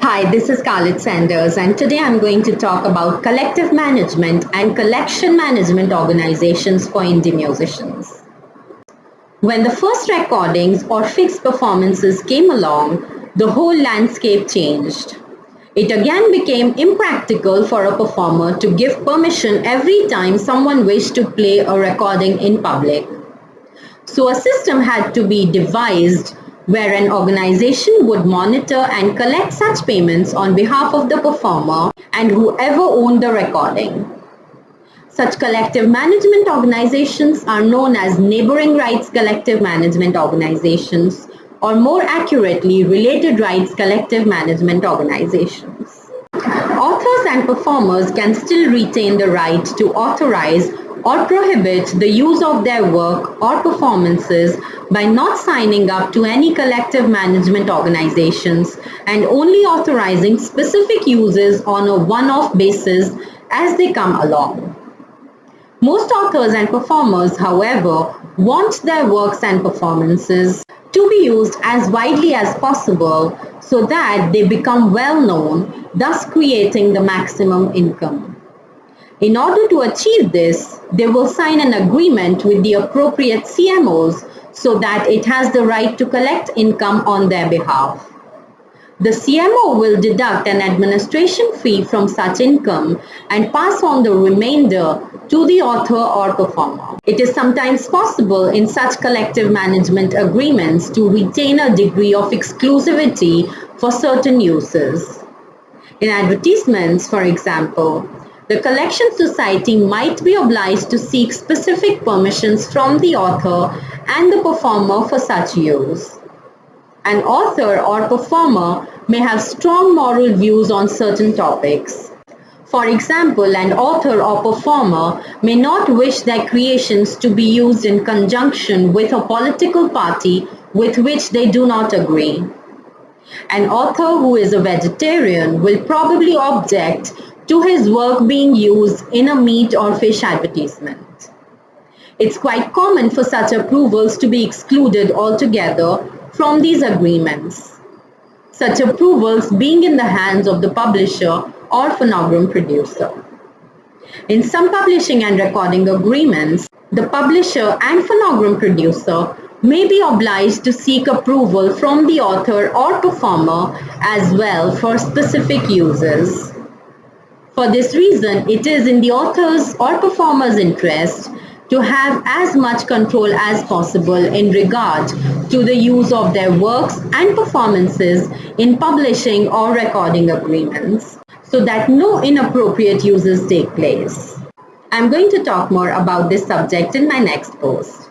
Hi, this is Khalid Sanders, and today I'm going to talk about collective management and collection management organizations for indie musicians. When the first recordings or fixed performances came along, the whole landscape changed. It again became impractical for a performer to give permission every time someone wished to play a recording in public. So a system had to be devised where an organization would monitor and collect such payments on behalf of the performer and whoever owned the recording. Such collective management organizations are known as neighboring rights collective management organizations, or more accurately, related rights collective management organizations. Authors and performers can still retain the right to authorize or prohibit the use of their work or performances by not signing up to any collective management organizations and only authorizing specific uses on a one-off basis as they come along. Most authors and performers, however, want their works and performances to be used as widely as possible so that they become well known, thus creating the maximum income. In order to achieve this, they will sign an agreement with the appropriate CMOs so that it has the right to collect income on their behalf. The CMO will deduct an administration fee from such income and pass on the remainder to the author or performer. It is sometimes possible in such collective management agreements to retain a degree of exclusivity for certain uses. In advertisements, for example, the collection society might be obliged to seek specific permissions from the author and the performer for such use. An author or performer may have strong moral views on certain topics. For example, an author or performer may not wish their creations to be used in conjunction with a political party with which they do not agree. An author who is a vegetarian will probably object to his work being used in a meat or fish advertisement. It's quite common for such approvals to be excluded altogether from these agreements, such approvals being in the hands of the publisher or phonogram producer. In some publishing and recording agreements, the publisher and phonogram producer may be obliged to seek approval from the author or performer as well for specific uses. For this reason, it is in the author's or performer's interest to have as much control as possible in regard to the use of their works and performances in publishing or recording agreements, so that no inappropriate uses take place. I'm going to talk more about this subject in my next post.